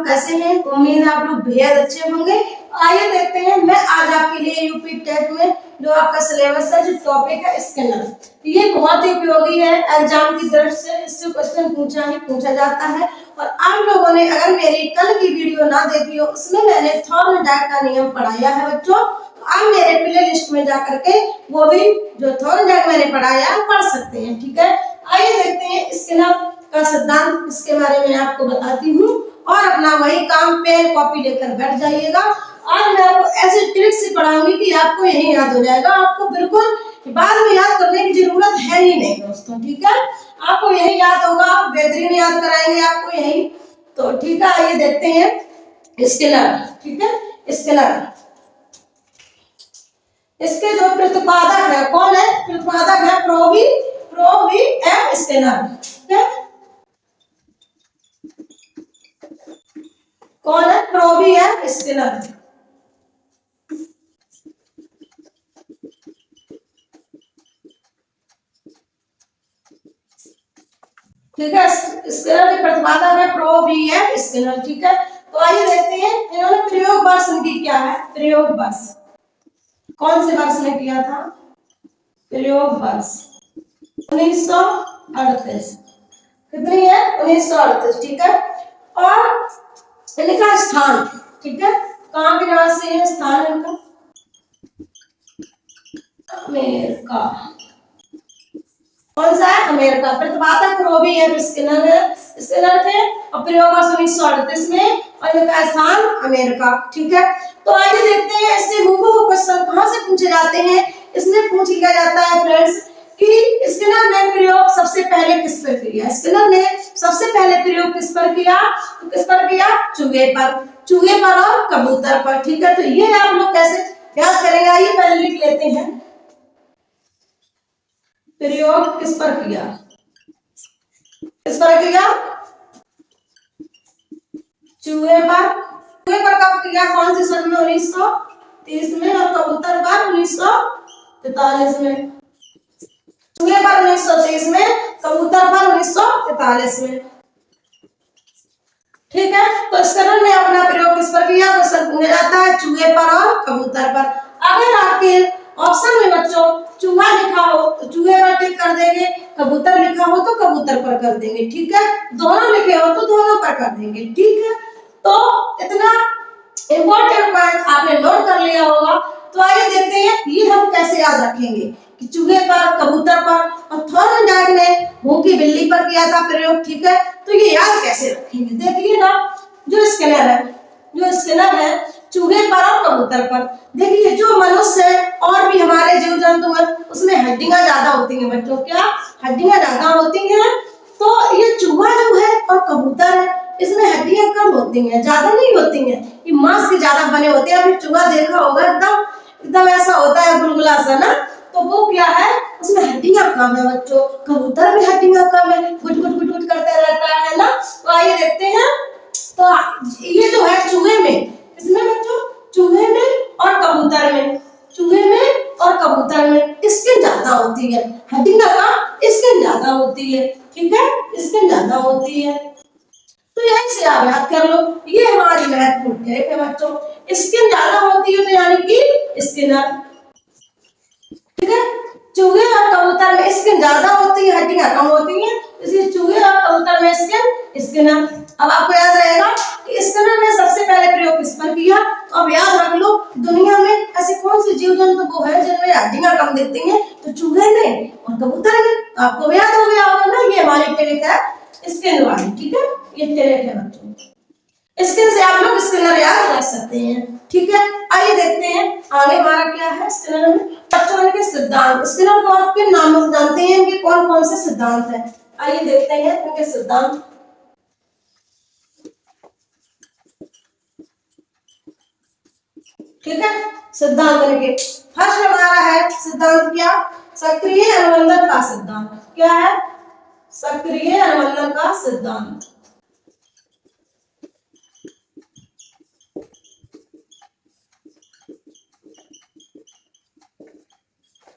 लोग कैसे हैं? उम्मीद है आप लोग बेहद अच्छे होंगे। आइए देखते हैं, मैं आज आपके लिए यूपी टेट में जो आपका सिलेबस है, जो टॉपिक है स्कैनर, ये बहुत ही उपयोगी है। एग्जाम की दृष्टि से इससे क्वेश्चन पूछा जाता है। और आप लोगों ने अगर मेरी कल की वीडियो ना देखी हो, उसमें मैंने थॉर्नडाइक का नियम पढ़ाया है बच्चों, तो आप मेरे प्ले लिस्ट में जाकर के वो भी जो थॉर्नडाइक मैंने पढ़ाया पढ़ सकते हैं। ठीक है, आइए देखते हैं स्कैनर का सिद्धांत, इसके बारे में आपको बताती हूँ। और अपना वही काम पेन कॉपी लेकर बैठ जाइएगा। आज मैं आपको ऐसे ट्रिक से पढ़ाऊंगी कि आपको यही याद हो जाएगा। आपको बिल्कुल बाद में याद करने की जरूरत है ही नहीं दोस्तों। ठीक है, आपको यही याद होगा, बेहतरीन याद कराएंगे आपको यही। तो ठीक है, आइए देखते हैं स्कैनर। ठीक है, स्कैनर, इसके जो प्रतिपादक है कौन है? प्रतिपादक है प्रोवी एम स्कैनर। ठीक है, कौन है? प्रोवी एम स्कैनर। ठीक है, स्कैनर के प्रतिपादक है प्रोवी एम स्कैनर। ठीक है, तो आइए देखते हैं इन्होंने प्रयोग वर्ष इनकी क्या है। प्रयोग वर्ष कौन से वर्ष में किया था? प्रयोग वर्ष 1938। कितनी है? 1938। ठीक है, और इनका स्थान, ठीक है, कहाँ के निवासी है? स्थान इनका अमेरिका। कौन सा है? अमेरिका। प्रतिपादक प्रोवी एम स्कैनर थे और प्रयोग वर्ष 1938 में, और इनका स्थान अमेरिका। ठीक है, तो आइए देखते हैं इससे हूबहू क्वेश्चन कहाँ से पूछे जाते हैं। इसमें पूछ लिया जाता है फ्रेंड्स कि स्कैनर ने प्रयोग सबसे पहले किस पर किया? स्कैनर ने सबसे पहले प्रयोग किस पर किया? तो किस पर किया? चूहे पर और कबूतर पर। ठीक है, तो ये आप लोग कैसे याद करेंगे? आइए पहले लिख लेते हैं, प्रयोग किस पर किया? किस पर किया? चूहे पर कब किया? कौन से सन में? 1930 में। और कबूतर पर 1943 में। चूहे पर 1930 में, कबूतर पर 1943 में। ठीक है, तो स्कैनर ने अपना प्रयोग किस पर किया? क्वेश्चन पूछा जाता है चूहे पर और कबूतर पर। अगर आपके ऑप्शन में बच्चों चूहा लिखा हो तो चूहे पर टिक कर देंगे, कबूतर लिखा हो तो कबूतर पर कर देंगे। ठीक है, दोनों लिखे हो तो दोनों पर कर देंगे। ठीक है, तो इतना इंपॉर्टेंट पॉइंट आपने नोट कर लिया होगा। तो आइए देखते हैं ये हम कैसे याद रखेंगे कि चूहे पर, कबूतर पर और थॉर्नडाइक ने भूखी बिल्ली पर किया था प्रयोग। ठीक है, तो ये याद कैसे रखेंगे? देखिए ना, जो स्कैनर है चूहे पर और कबूतर पर। देखिए जो मनुष्य है और भी हमारे जीव जंतु है उसमें हड्डियां ज्यादा होती हैं बच्चों। क्या? हड्डियां ज्यादा होती हैं। तो ये चूहा जो है और कबूतर है इसमें हड्डियां कम होती हैं, ज्यादा नहीं होती हैं। ये मांस के ज्यादा बने होते हैं। अभी चूहा देखा होगा एकदम ऐसा होता है गुलगुला सा ना, तो वो क्या है? उसमें हड्डियां कम है बच्चों। कबूतर में हड्डियां कम है, गुट गुट गुट गुट करते रहता है ना। तो आइए देखते हैं, तो ये जो है चूहे में, इसमें बच्चों चूहे में और कबूतर में, चूहे में और कबूतर में स्किन ज्यादा होती है, हड्डियां कम, स्किन ज्यादा होती है। ठीक है, स्किन ज्यादा होती है। तो यही से आप याद कर लो, ये हमारी महत्वपूर्ण ट्रिक है बच्चों। स्किन ज्यादा होती है तो यानी कि स्किनर। ठीक है, चूहे और कबूतर में स्किन ज्यादा होती है, हड्डियां कम होती हैं, इसलिए चूहे और कबूतर में स्किनर। अब आपको याद रहेगा कि स्किनर ने सबसे पहले प्रयोग किस पर किया। तो अब याद रख लो दुनिया में ऐसे कौन से जीव जंतु वो है जिनमें हड्डियां कम दिखती हैं? तो चूहे में और कबूतर में। तो आपको याद हो गया होगा ना, ये हमारी ट्रिक है स्किन वाली। ठीक है, ये ट्रिक है बच्चों, स्किन से आप लोग स्कैनर याद रख सकते हैं। ठीक है, आइए देखते हैं आगे हमारा क्या है स्कैनर में। बच्चों इनके सिद्धांत, स्कैनर को आप किन नामों से जानते हैं? इनके कौन कौन से सिद्धांत हैं? आइए देखते हैं इनके सिद्धांत। ठीक है, सिद्धांत इनके फर्स्ट हमारा है सिद्धांत क्या? सक्रिय अनुबंधन का सिद्धांत। क्या है? सक्रिय अनुबंधन का सिद्धांत।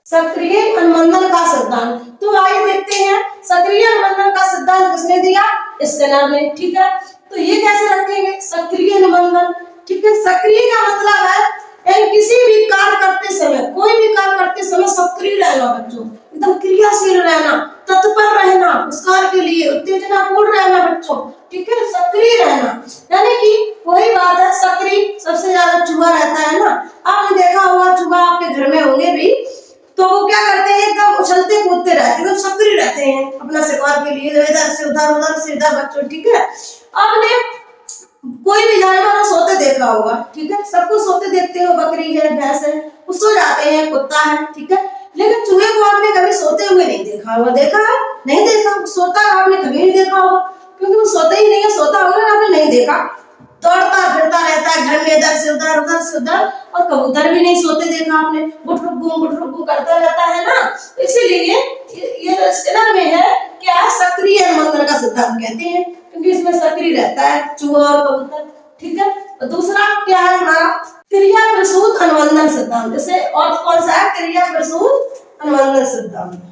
सक्रिय अनुबंधन का सिद्धांत। तो आइए देखते हैं सक्रिय अनुबंधन का सिद्धांत किसने दिया? स्कैनर ने। ठीक है, तो तो ये कैसे रखेंगे? सक्रिय निबंधन। ठीक है, सक्रिय का मतलब है यानी किसी भी कार्य करते समय, कोई भी कार्य करते समय सक्रिय रहना बच्चों, एकदम क्रियाशील रहना, तत्पर रहना, उस कार्य के लिए उत्तेजनापूर्ण रहना बच्चों। ठीक है, सक्रिय रहना, यानी कि वही बात है, सक्रिय सबसे ज्यादा चूहा रहता है ना। आपने देखा होगा चूहा आपके घर में होंगे भी, तो वो क्या करते हैं, एकदम उछलते कूदते रहते हैं, एकदम सक्रिय रहते हैं अपना शिकार के लिए, इधर से उधर, उधर से इधर बच्चों। ठीक है, आपने कोई भी जानवर सोते देखा होगा। ठीक है, सबको सोते देखते हो, बकरी है, भैंस है, वो सो जाते हैं, कुत्ता है। ठीक है, लेकिन चूहे को आपने कभी सोते हुए नहीं देखा होगा। देखा है? नहीं देखा। सोता आपने कभी नहीं देखा होगा, क्योंकि वो सोता ही नहीं है। सोता होगा ना, आपने नहीं देखा, दौड़ता फिरता रहता है घर में, इधर से उधर, उधर से उधर। और कबूतर भी नहीं सोते देखा आपने, गुटरुक करता रहता है ना। इसीलिए ये स्किनर में है क्या, सक्रिय निबंधन का सिद्धांत कहते हैं, क्योंकि इसमें सक्रिय रहता है चूहा और कबूतर। ठीक है, तो दूसरा क्या है हमारा, क्रिया प्रसूत अनुबंधन सिद्धांत। जैसे और कौन सा है, क्रिया प्रसूत अनुबंधन सिद्धांत।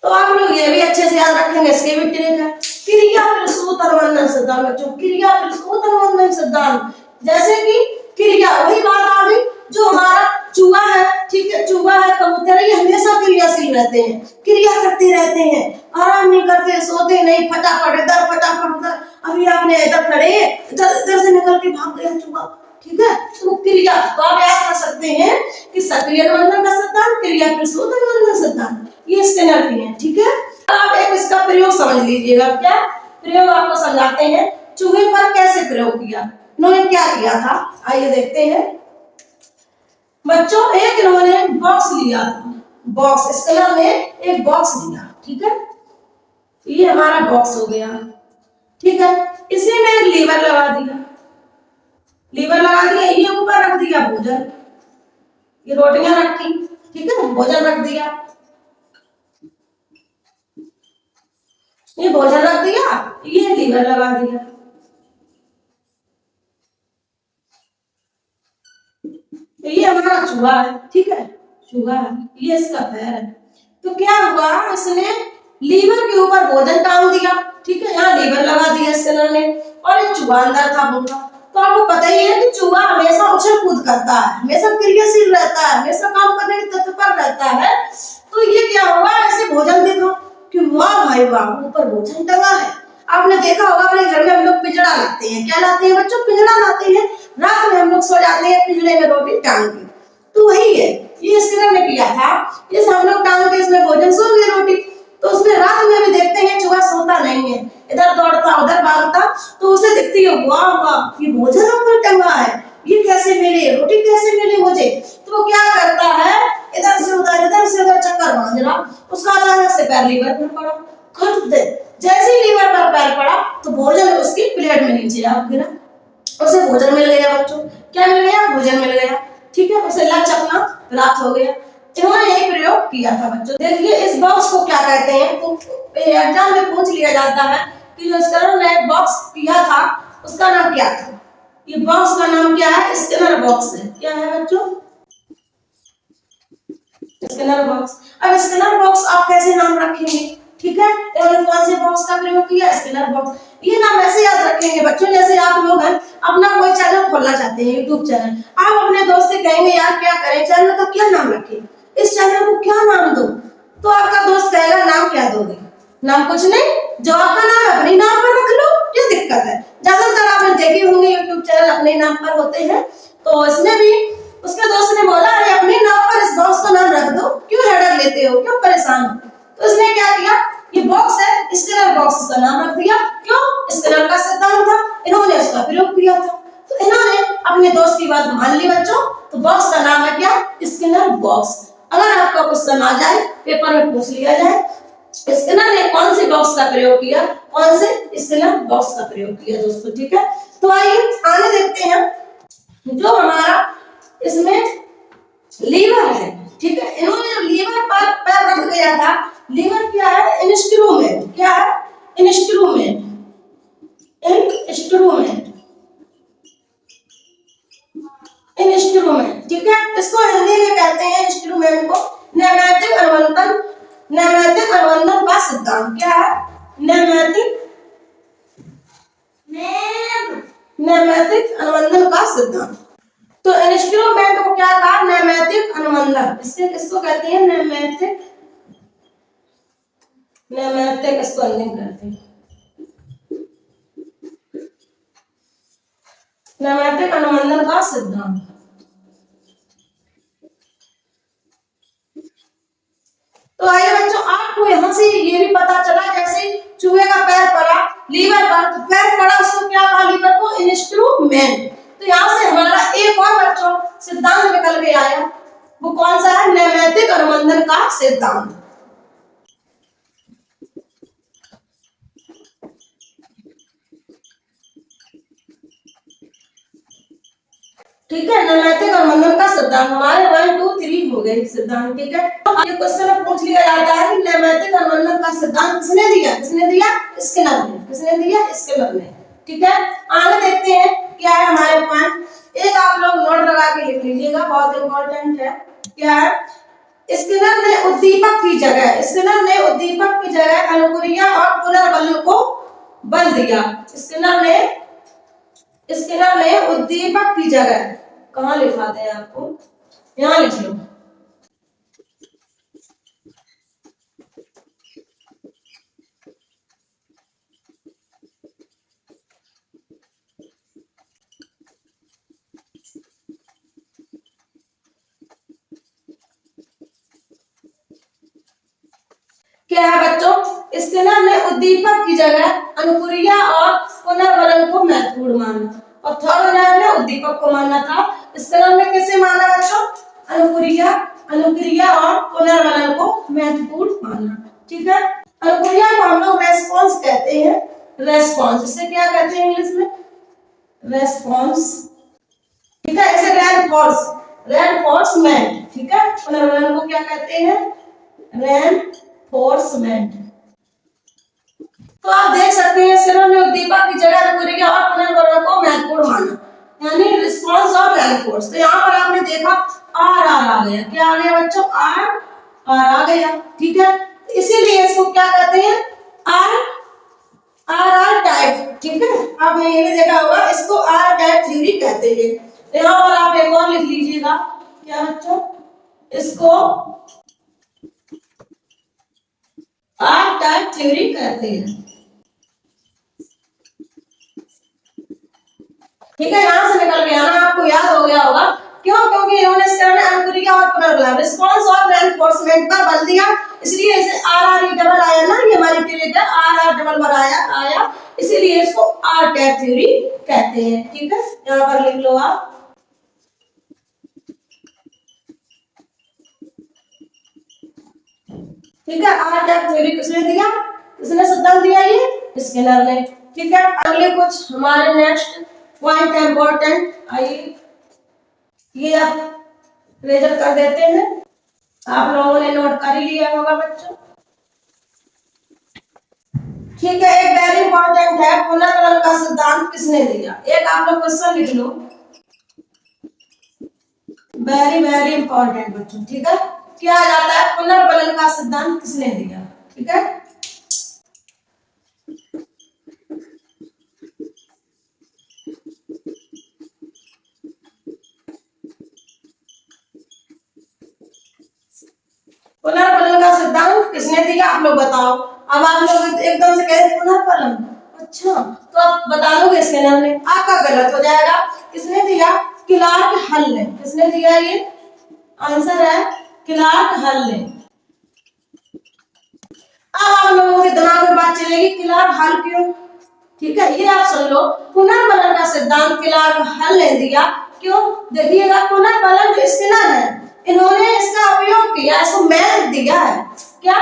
तो आप लोग ये भी अच्छे से याद रखेंगे, इसके भी ट्रिक है। क्रिया प्रसूत अनुबंधन सिद्धांत बच्चों, क्रिया प्रसूत अनुबंधन सिद्धांत। जैसे कि क्रिया, वही बात आ गई, जो हमारा चूहा है, ठीक है, चूहा है, कबूतर है, ये हमेशा क्रियाशील रहते हैं, क्रिया करते रहते हैं, आराम नहीं करते, सोते नहीं, फटाफट इधर फटाफट उधर। अभी आपने इधर खड़े हैं, इधर इधर से निकल के भाग गया चूहा। ठीक है, तो क्रिया, तो आप याद कर सकते हैं कि सक्रिय अनुबंधन का सिद्धांत, क्रिया प्रसूत अनुबंधन सिद्धांत, ये स्किनर की है। ठीक है, आप एक इसका प्रयोग समझ लीजिएगा। क्या प्रयोग आपको समझाते हैं, चूहे पर कैसे प्रयोग किया, इन्होंने क्या किया था, आइए देखते हैं बच्चों। एक इन्होंने बॉक्स लिया था, बॉक्स, स्किनर ने एक बॉक्स लिया। ठीक है, ये हमारा बॉक्स हो गया। ठीक है, इसी में एक लीवर लगा दिया, लीवर लगा दिया, ये ऊपर रख दिया भोजन, ये रोटियां रखी। ठीक है, भोजन रख दिया, ये भोजन रख दिया, ये लीवर लगा दिया। ये हमारा चूहा है। ठीक है, चूहा है, ये इसका पैर है। तो क्या हुआ, इसने लीवर के ऊपर भोजन टांग दिया। ठीक है, यहाँ लीवर लगा दिया स्किनर ने, और एक चूहा अंदर था भूखा। तो आपको पता ही है कि चूहा हमेशा उछल कूद करता है, हमेशा क्रियाशील रहता है, हमेशा काम करने के तत्पर रहता है। तो ये क्या हुआ, ऐसे भोजन देखा कि वाह भाई वाह, ऊपर भोजन टंगा है। आपने देखा होगा अपने घर में हम लोग पिंजड़ा लाते हैं, क्या लाते हैं बच्चों, पिंजड़ा लाते हैं, रात में हम लोग सो जाते हैं पिंजड़े में रोटी टांग के। तो वही है, ये स्किनर ने किया था, इस हम लोग टांग के इसमें भोजन, सो गए रोटी। तो उसमें रात में भी देखते हैं चूहा सोता नहीं है, इधर दौड़ता उधर भागता, तो उसे दिखती है वाह वाह, ये भोजन ऊपर टंगा है, ये कैसे मिले, रोटी कैसे मिली मुझे। तो वो क्या करता है, इधर से उधर, इधर से उधर चक्कर मार रहा, उसका अचानक से पैर लीवर पर पड़ा, खट दे, जैसे ही लीवर पर पैर पड़ा तो भोजन उसकी प्लेट में नीचे आ गिरा, उसे भोजन मिल गया बच्चों। क्या मिल गया, भोजन मिल गया। ठीक है, उसे लंच अपना प्राप्त हो गया। इन्होंने यही प्रयोग किया था बच्चों। देखिए इस बॉक्स को क्या कहते हैं, तो एग्जाम में पूछ लिया जाता है कि जो स्किनर ने बॉक्स किया था उसका नाम क्या था। ये बॉक्स का नाम क्या है, स्किनर बॉक्स है। क्या है बच्चों, स्किनर बॉक्स। अब स्किनर बॉक्स आप कैसे नाम रखेंगे, ठीक है, इन्होंने कौन से बॉक्स का प्रयोग किया, स्किनर बॉक्स। ये नाम ऐसे याद रखेंगे बच्चों, जैसे आप लोग हैं अपना कोई चैनल खोलना चाहते हैं, यूट्यूब चैनल, आप अपने दोस्त से कहेंगे यार क्या करें, चैनल का क्या नाम रखें, इस चैनल को क्या नाम दो, तो आपका दोस्त कहेगा नाम क्या दोगे, नाम कुछ नहीं, जो आपका नाम है अपने नाम पर रख लो, क्या दिक्कत है। ज्यादातर आपने देखे होंगे यूट्यूब चैनल अपने नाम पर होते हैं, तो इसमें भी उसके दोस्त ने बोला अरे अपने नाम पर इस बॉक्स का नाम रख दो, क्यों हेडक लेते हो, क्यों परेशान हो। तो इसने क्या किया, ये बॉक्स है, स्किनर बॉक्स का नाम रख दिया, क्यों, स्किनर का सिद्धांत था, इन्होंने उसका प्रयोग किया था। तो इन्होंने अपने दोस्त की बात मान ली बच्चों, तो बॉक्स का नाम है क्या, स्किनर बॉक्स। अगर आपका क्वेश्चन आ जाए, पेपर में पूछ लिया जाए स्किनर ने कौन से बॉक्स का प्रयोग किया, कौन से स्किनर बॉक्स का प्रयोग किया दोस्तों। ठीक है, तो आइए आगे देखते हैं, जो हमारा इसमें लीवर है, ठीक है, इन्होंने जब लीवर पर पैर रख दिया था, लीवर क्या है, इंस्ट्रूमेंट, क्या है, इंस्ट्रूमेंट, इंस्ट्रूमेंट, इंस्ट्रूमेंट, ठीक है। इसको हिंदी में कहते हैं इंस्ट्रूमेंट को नैमित्तिक अनुबंधन। नैमित्तिक अनुबंधन का सिद्धांत क्या है? नैमित्तिक नैमित्तिक अनुबंधन का सिद्धांत। तो इंस्ट्रूमेंट को क्या कहा? नैमित्तिक अनुबंधन। इससे किसको कहते हैं? नैमित्तिक, नैमित्तिक इसको अंतिम करते हैं, नैमित्तिक अनुबंधन का सिद्धांत। तो आइए बच्चों, आपको यहाँ से ये भी पता चला, जैसे चूहे का पैर पड़ा लीवर पर, तो पैर पड़ा उसको क्या कहा? लीवर को इंस्ट्रूमेंट। तो यहाँ से हमारा एक और बच्चों सिद्धांत निकल के आया, वो कौन सा है? नैमित्तिक अनुबंधन का सिद्धांत। ठीक है, नैमित्तिक अनुबंधन का सिद्धांत हमारे 1 2 3 हो गए सिद्धांत, ठीक है। ये क्वेश्चन पूछ लिया जाता है कि नैमित्तिक अनुबंधन का सिद्धांत किसने दिया? किसने दिया? स्किनर ने। किसने दिया? स्किनर ने, ठीक है। आगे देखते हैं क्या है हमारे पॉइंट। एक आप लोग नोट लगा के लिख लीजिएगा, बहुत इंपॉर्टेंट है। क्या है? स्किनर ने उद्दीपक की जगह, स्किनर ने उद्दीपक की जगह अनुक्रिया और पुनर्बलन को बल दिया। स्किनर ने उद्दीपक की जगह, कहाँ लिखा दें आपको, यहाँ लिख लो। क्या है बच्चों? स्किनर ने उद्दीपक की जगह अनुक्रिया और पुनर्बलन को महत्वपूर्ण माना, और थॉर्नडाइक ने उद्दीपक को माना था। स्किनर ने किसे माना बच्चों? अनुक्रिया और पुनर्बलन को महत्वपूर्ण माना, ठीक है। अनुक्रिया को हम लोग रेस्पॉन्स कहते हैं, रेस्पॉन्स। इसे क्या कहते हैं इंग्लिश में? रेस्पॉन्स, ठीक है। इसे रेनफोर्समेंट, ठीक है। पुनर्बलन को क्या कहते हैं? रेनफोर्समेंट। तो आप देख सकते हैं स्किनर ने उद्दीपक की जगह अनुक्रिया और पुनर्बलन को महत्वपूर्ण माना, यानी रिस्पांस और रेनफोर्स। तो यहाँ पर आपने देखा आर आ गया। क्या आ गया बच्चों? आर आ गया, ठीक है। इसीलिए इसको क्या कहते हैं? आर टाइप, ठीक है। आपने ये भी देखा होगा, इसको आर टाइप थ्योरी कहते हैं। यहाँ पर आप एक और लिख लीजिएगा, क्या बच्चों? इसको आर टाइप थ्योरी कहते हैं, ठीक है। यहां से निकल गया ना, आपको याद हो गया होगा। क्यों? क्योंकि इन्होंने स्किनर ने अनुक्रिया और पुनर्बलन, रिस्पांस और रेनफोर्समेंट पर बल दिया, इसलिए इसे आर डबल आया ना, ये हमारी टिलेटर आर डबल आया, इसीलिए इसको आर टाइप थ्योरी कहते हैं, ठीक है। यहाँ पर लिख लो आप। ठीक है, आर टाइप थ्योरी किसने दिया? किसने सिद्धांत दिया? ये स्किनर ने, ठीक है। अगले कुछ हमारे नेक्स्ट पॉइंट है इंपॉर्टेंट, आइए ये आप रेजर कर देते हैं। आप लोगों ने नोट कर ही लिया होगा बच्चों, ठीक है। एक वेरी इंपॉर्टेंट है, पुनर्बलन का सिद्धांत किसने दिया? एक आप लोग क्वेश्चन लिख लो, वेरी वेरी इंपॉर्टेंट बच्चों, ठीक है। क्या आ जाता है? पुनर्बलन का सिद्धांत किसने दिया, ठीक है। पुनर्बलन का सिद्धांत किसने दिया? आप लोग बताओ। अब आप लोग एकदम से कहें पुनर्बलन, अच्छा तो आप बता दोगे स्किनर ने, आपका गलत हो जाएगा। किसने दिया? क्लार्क हल ने। किसने दिया? ये आंसर है क्लार्क हल ने। अब आप लोगों के दिमाग में बात चलेगी क्लार्क हल क्यों, ठीक है। ये आप सुन लो, पुनर्बलन का सिद्धांत क्लार्क हल ने दिया, क्यों? देखिएगा, पुनर्बलन जो स्किनर है, इन्होंने इसका उपयोग किया, इसको महत्व दिया है। क्या?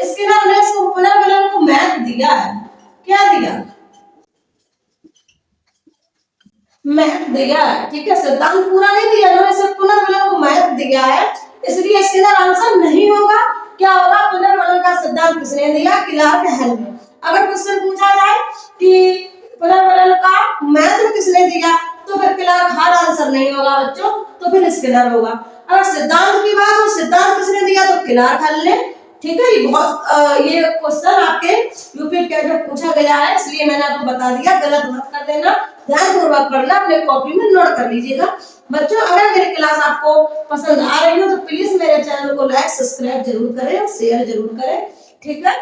स्किनर ने इसको पुनर्बलन को महत्व दिया है। क्या दिया? महत्व दिया है, ठीक है। सिद्धांत पूरा नहीं दिया, इन्होंने सिर्फ पुनर्बलन को महत्व दिया है, इसलिए स्किनर आंसर नहीं होगा। क्या होगा? पुनर्बलन का सिद्धांत किसने दिया? क्लार्क हल ने। अगर क्वेश्चन पूछा जाए कि पुनर्बलन का महत्व किसने दिया, तो फिर क्लर्क हर आंसर नहीं होगा बच्चों, तो फिर स्किनर होगा। अगर सिद्धांत की बात हो, सिद्धांत किसने दिया तो क्लर्क हल ले। ठीक है, ये बहुत ये क्वेश्चन आपके यूपी टेट में पूछा गया है, इसलिए मैंने आपको बता दिया, गलत मत कर देना, ध्यानपूर्वक पढ़ना, अपने कॉपी में नोट कर लीजिएगा। बच्चों अगर मेरी क्लास आपको पसंद आ रही हो तो प्लीज मेरे चैनल को लाइक सब्सक्राइब जरूर करें और शेयर जरूर करें। ठीक है,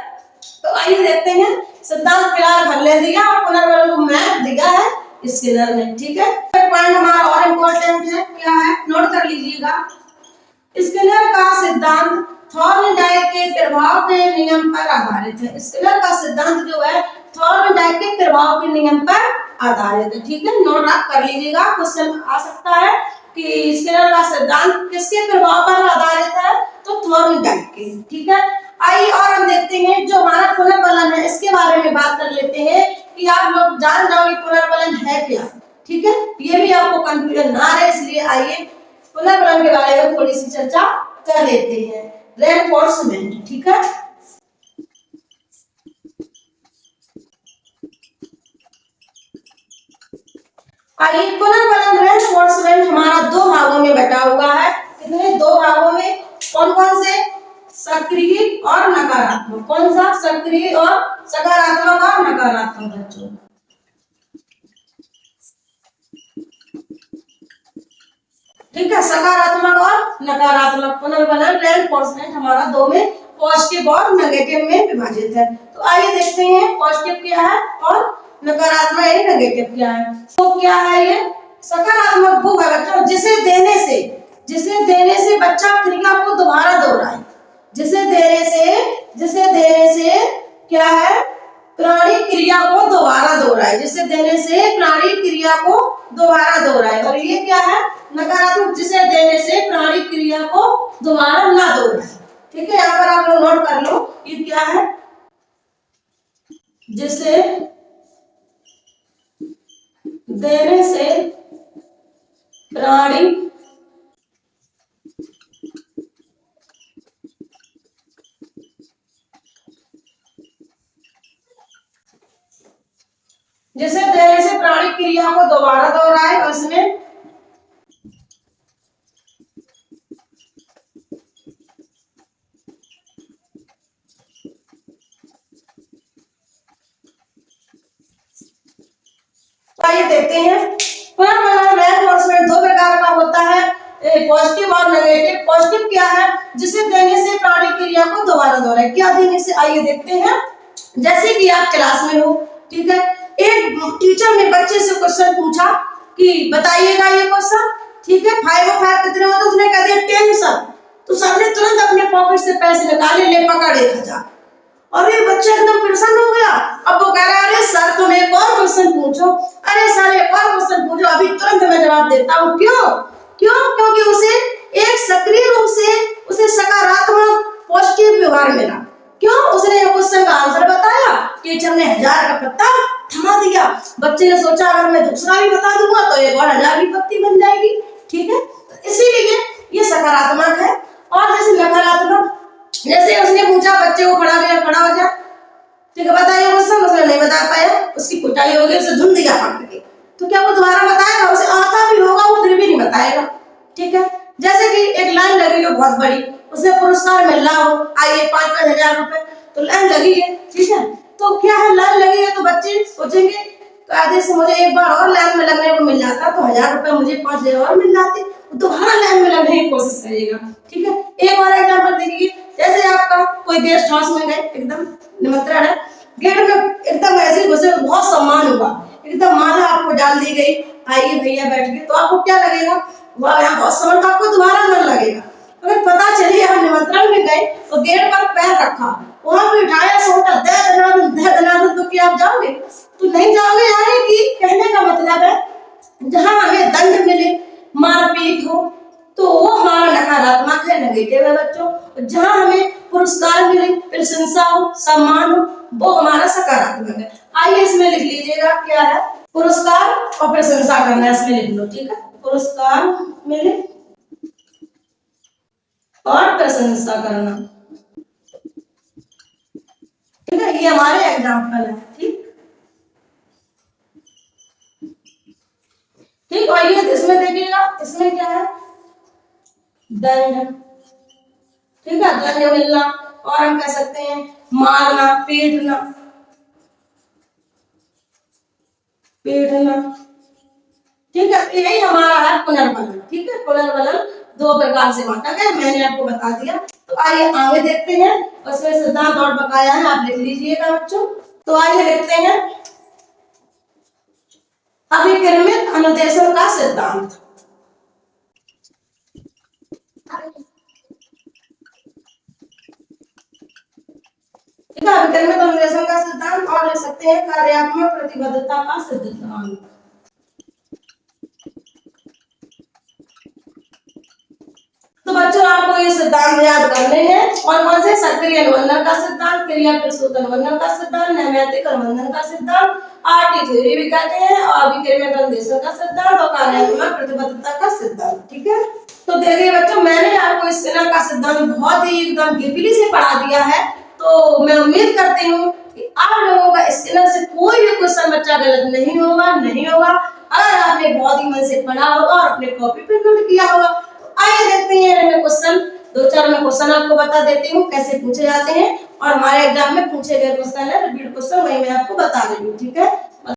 तो आइए देखते हैं, सिद्धांत क्लर्क हल ले दिया और पुनर्बलन को मैप दिया है स्किनर ने। ठीक है, पॉइंट हमारा और इम्पोर्टेंट है, क्या है नोट कर लीजिएगा। स्किनर का सिद्धांत थॉर्नडाइक के प्रभाव के नियम पर आधारित है। स्किनर का सिद्धांत जो है थॉर्नडाइक के प्रभाव के नियम पर आधारित है। ठीक है, नोट आप कर लीजिएगा, क्वेश्चन आ सकता है कि स्किनर का सिद्धांत किसके प्रभाव पर आधारित है, तो थॉर्नडाइक के। ठीक है, आइए और हम देखते हैं जो हमारा पुनर्बलन है इसके बारे में बात कर लेते हैं कि आप लोग जान जाओ पुनर्बलन है क्या। ठीक है, ये भी आपको कंफ्यूजन ना रहे, इसलिए आइए पुनर्बलन के बारे में थोड़ी सी चर्चा कर लेते हैं। रेनफोर्समेंट, ठीक है, आइए पुनर्बलन रेनफोर्समेंट हमारा दो भागों में बटा हुआ है। कितने, दो भागों में। कौन कौन से, सक्रिय और नकारात्मक। कौन सा, सक्रिय और सकारात्मक और नकारात्मक बच्चों। ठीक है, सकारात्मक और नकारात्मक पुनर्बलन रेनफोर्समेंट हमारा दो में पॉजिटिव और नेगेटिव में विभाजित है। तो आइए देखते हैं पॉजिटिव क्या है और नकारात्मक यानी नेगेटिव क्या है। तो क्या है ये, सकारात्मक वो है बच्चों जिसे देने से बच्चा क्रिया को दोबारा दोहराए। जिसे देने से क्या है, प्राणी क्रिया को दोबारा दोहराए। जिसे देने से प्राणी क्रिया को दोबारा दोहराए। और ये क्या है, नकारात्मक जिसे देने से प्राणी क्रिया को दोबारा ना दोहराए। ठीक है, यहाँ पर आप लोग नोट कर लो, ये क्या है, जिसे देने से प्राणी क्रिया को दोबारा दोहराए। और इसमें आइए देखते हैं, पुनर्बलन रेनफोर्समेंट दो प्रकार का होता है, पॉजिटिव और नेगेटिव। पॉजिटिव क्या है, जिसे देने से प्राणी क्रिया को दोबारा दोहराए। क्या देने से, आइए देखते हैं। जैसे कि आप क्लास में हो, ठीक है, एक टीचर ने बच्चे से क्वेश्चन पूछा कि बताइएगा ये क्वेश्चन। ठीक है, 5 और 5 कितने होते, उसने कह दिया 10 सर। तो सर ने तुरंत अपने पॉकेट से पैसे निकाले, ले पकड़ 1000। और ये बच्चा एकदम परेशान हो गया। अब वो कह रहा है, अरे सर तुम एक और क्वेश्चन पूछो, अरे सर एक और क्वेश्चन पूछो, अभी तुरंत मैं जवाब देता हूँ। क्योंकि उसे एक सक्रिय रूप से उसे सकारात्मक पॉजिटिव व्यवहार मिला। क्यों, उसने क्वेश्चन का आंसर बताया, टीचर ने 1000 का पत्ता थमा दिया। बच्चे ने सोचा अगर मैं दूसरा भी बता दूंगा तो एक और 1000 की पत्ती बन जाएगी। ठीक है, इसीलिए ये सकारात्मक है। और जैसे नकारात्मक, जैसे उसने पूछा बच्चे को खड़ा हो जा, ठीक है, बताइए क्वेश्चन, उसने नहीं बता पाया, उसकी कुटाई हो गई, उसे धुन दिया पकड़ के। तो क्या वो दोबारा बताएगा, उसे आता भी होगा वो फिर भी नहीं बताएगा। ठीक है, जैसे कि एक लाइन लगी हो बहुत बड़ी, उसे पुरस्कार मिल रहा हो, आइए 5-5 हजार रुपए, तो लाइन लगी है। ठीक है, तो क्या है, लाइन लगी है तो बच्चे सोचेंगे तो आधे से मुझे एक बार और लाइन में लगने को मिल जाता तो 1000 रुपए मुझे 5000 और मिल जाते, दोबारा लाइन में लगने की कोशिश करिएगा। ठीक है, एक और एग्जाम्पल देखिए, जैसे आपका कोई गेस्ट हाउस में गए, एकदम निमंत्रण है, गेट में एकदम ऐसे घुसे, बहुत सम्मान हुआ, एकदम माला आपको डाल दी गई, आइए भैया बैठ गए, तो आपको क्या लगेगा, वाह यहाँ बहुत सम्मान, तो आपको दोबारा मन लगेगा। अगर पता चलिए आप निमंत्रण में गए तो गेट पर पैर रखा, वहां पे उठाया सोटा दे दनादन, तो क्या आप जाओगे, तो नहीं जाओगे। यानी कि कहने का मतलब है जहां हमें दंड मिले, मारपीट हो, तो वो हमारा नकारात्मक है, नेगेटिव है बच्चों। जहां हमें पुरस्कार मिले, प्रशंसा हो, सम्मान हो, वो हमारा सकारात्मक है। आइए इसमें लिख लीजिएगा क्या है, पुरस्कार और प्रशंसा करना, इसमें लिख लो। ठीक है, पुरस्कार मिले और प्रशंसा करना। ठीक है, ये हमारे एग्जाम्पल है। ठीक, ठीक, और ये इसमें देखिएगा, इसमें क्या है, दंड, ठीक है, दंड मिलना, और हम कह सकते हैं मारना, पीटना, पीटना, ठीक है। तो यही हमारा है पुनर्बलन, ठीक है। पुनर्बलन दो प्रकार से बांटा गया, मैंने आपको बता दिया। तो आइए आगे देखते हैं, उसमें सिद्धांत और बकाया है, आप लिख लीजिएगा बच्चों। तो आइए देखते हैं अभिक्रमित अनुदेशन का सिद्धांत। ठीक है, अभिक्रमित अनुदेशन का सिद्धांत, और लिख सकते हैं कार्यात्मक प्रतिबद्धता का सिद्धांत। तो बच्चों आपको ये सिद्धांत याद करने हैं, और कौन से, सक्रिय अनुबंधन का सिद्धांत, क्रिया प्रसूत अनुबंधन का सिद्धांत, नैमित्तिक अनुबंधन का सिद्धांत, आरटी थ्योरी भी कहते हैं, और अभिक्रमित अनुदेशन का सिद्धांत, और कार्यात्मक प्रतिबद्धता का सिद्धांत, ठीक है। तो देखिए बच्चों, मैंने आपको स्किनर का सिद्धांत बहुत ही एकदम डीपली से पढ़ा दिया है। तो मैं उम्मीद करती हूँ कि आप लोगों का स्किनर से कोई भी क्वेश्चन बच्चा गलत नहीं होगा, नहीं होगा, अगर आपने बहुत ही मन से पढ़ा होगा और अपने कॉपी पे नोट किया होगा। आइए देखते हैं क्वेश्चन, दो चार मैं क्वेश्चन आपको बता देती हूँ कैसे पूछे जाते हैं, और हमारे एग्जाम में पूछे गए क्वेश्चन है, रिपीट क्वेश्चन, वही मैं आपको बता रही हूँ, ठीक है।